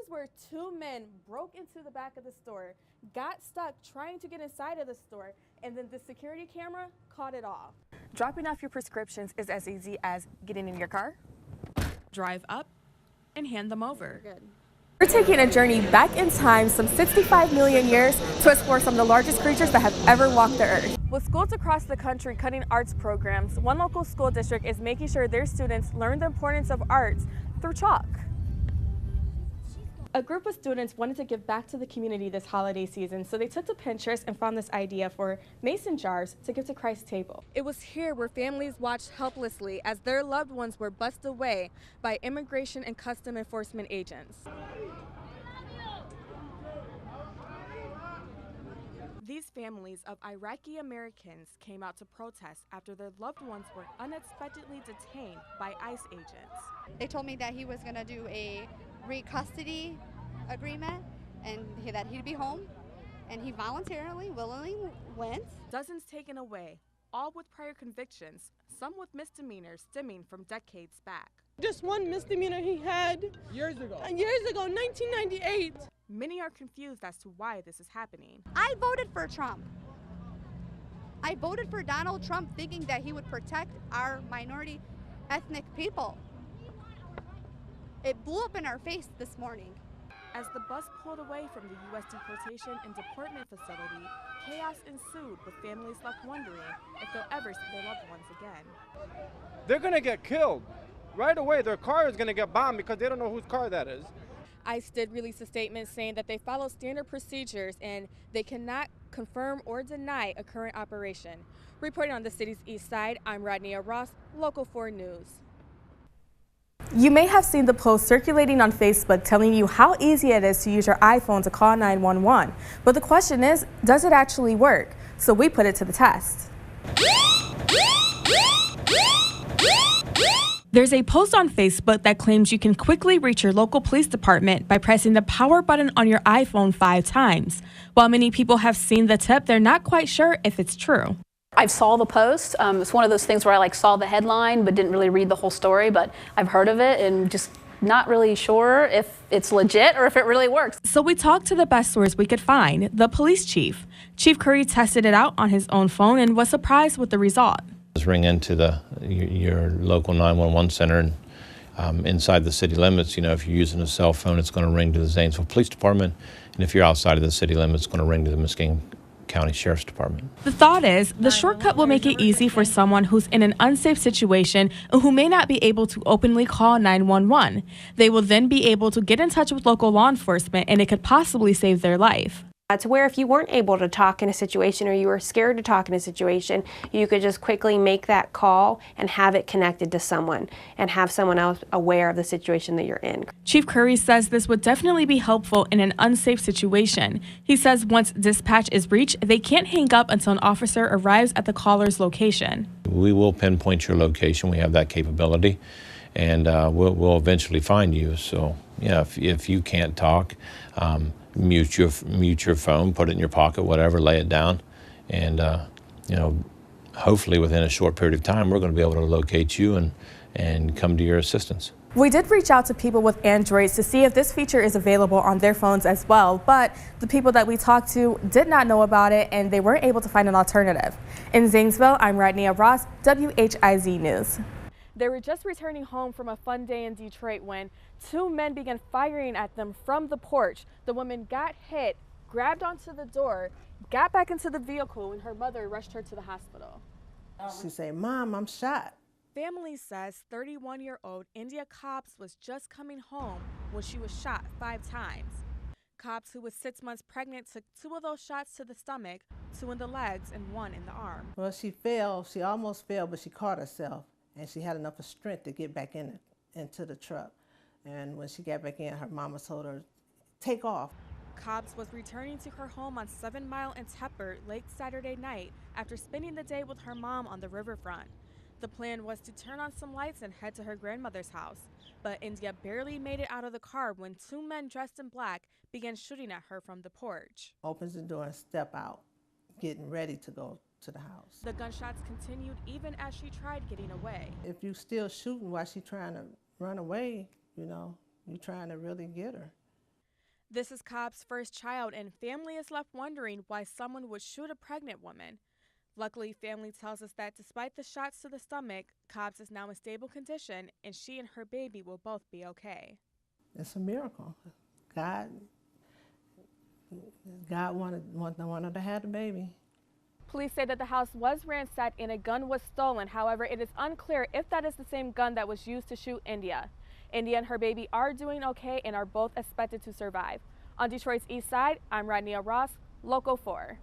is where two men broke into the back of the store, got stuck trying to get inside of the store, and then the security camera caught it all. Dropping off your prescriptions is as easy as getting in your car, drive up, and hand them over. We're taking a journey back in time some 65 million years to explore some of the largest creatures that have ever walked the earth. With schools across the country cutting arts programs, one local school district is making sure their students learn the importance of arts through chalk. A group of students wanted to give back to the community this holiday season, so they took to Pinterest and found this idea for mason jars to give to Christ's table. It was here where families watched helplessly as their loved ones were bussed away by immigration and custom enforcement agents. These families of Iraqi Americans came out to protest after their loved ones were unexpectedly detained by ICE agents. They told me that he was going to do a re-custody agreement and that he'd be home, and he voluntarily, willingly went. Dozens taken away, all with prior convictions, some with misdemeanors stemming from decades back. Just one misdemeanor he had years ago, 1998. Many are confused as to why this is happening. I voted for Trump. I voted for Donald Trump thinking that he would protect our minority ethnic people. It blew up in our face this morning. As the bus pulled away from the U.S. deportation and deportment facility, chaos ensued with families left wondering if they'll ever see their loved ones again. They're going to get killed. Right away, their car is going to get bombed because they don't know whose car that is. ICE did release a statement saying that they follow standard procedures and they cannot confirm or deny a current operation. Reporting on the city's east side, I'm Rodneya Ross, Local 4 News. You may have seen the post circulating on Facebook telling you how easy it is to use your iPhone to call 911. But the question is, does it actually work? So we put it to the test. There's a post on Facebook that claims you can quickly reach your local police department by pressing the power button on your iPhone 5 times. While many people have seen the tip, they're not quite sure if it's true. I saw the post. It's one of those things where I saw the headline but didn't really read the whole story, but I've heard of it and just not really sure if it's legit or if it really works. So we talked to the best source we could find, the police chief. Chief Curry tested it out on his own phone and was surprised with the result. Just ring into your local 911 center and inside the city limits. You know, if you're using a cell phone, it's going to ring to the Zanesville Police Department, and if you're outside of the city limits, it's going to ring to the Muskegon County Sheriff's Department. The thought is, the shortcut will make it easy for someone who's in an unsafe situation and who may not be able to openly call 911. They will then be able to get in touch with local law enforcement, and it could possibly save their life. To where if you weren't able to talk in a situation or you were scared to talk in a situation, you could just quickly make that call and have it connected to someone and have someone else aware of the situation that you're in. Chief Curry says this would definitely be helpful in an unsafe situation. He says once dispatch is reached, they can't hang up until an officer arrives at the caller's location. We will pinpoint your location. We have that capability, and we'll eventually find you. So, yeah, if you can't talk, mute your phone, put it in your pocket, whatever, lay it down, and you know, hopefully within a short period of time, we're going to be able to locate you and come to your assistance. We did reach out to people with Androids to see if this feature is available on their phones as well, but the people that we talked to did not know about it and they weren't able to find an alternative. In Zanesville, I'm Rodneya Ross, WHIZ News. They were just returning home from a fun day in Detroit when two men began firing at them from the porch. The woman got hit, grabbed onto the door, got back into the vehicle, and her mother rushed her to the hospital. She said, "Mom, I'm shot." Family says 31-year-old India Cobbs was just coming home when she was shot 5 times. Cobbs, who was 6 months pregnant, took 2 of those shots to the stomach, 2 in the legs, and 1 in the arm. Well, she fell. She almost fell, but she caught herself, and she had enough of strength to get back into the truck. And when she got back in, her mama told her, "Take off." Cobbs was returning to her home on 7 Mile and Tepper late Saturday night after spending the day with her mom on the riverfront. The plan was to turn on some lights and head to her grandmother's house, but India barely made it out of the car when 2 men dressed in black began shooting at her from the porch. Opens the door and step out, getting ready to go to the house. The gunshots continued even as she tried getting away. If you still shooting while she trying to run away, you know, you're trying to really get her. This is Cobb's first child, and family is left wondering why someone would shoot a pregnant woman. Luckily, family tells us that despite the shots to the stomach, Cobbs is now in stable condition, and she and her baby will both be okay. It's a miracle. God wanted to have the baby. Police say that the house was ransacked and a gun was stolen. However, it is unclear if that is the same gun that was used to shoot India. India and her baby are doing okay and are both expected to survive. On Detroit's east side, I'm Rodneya Ross, Local 4.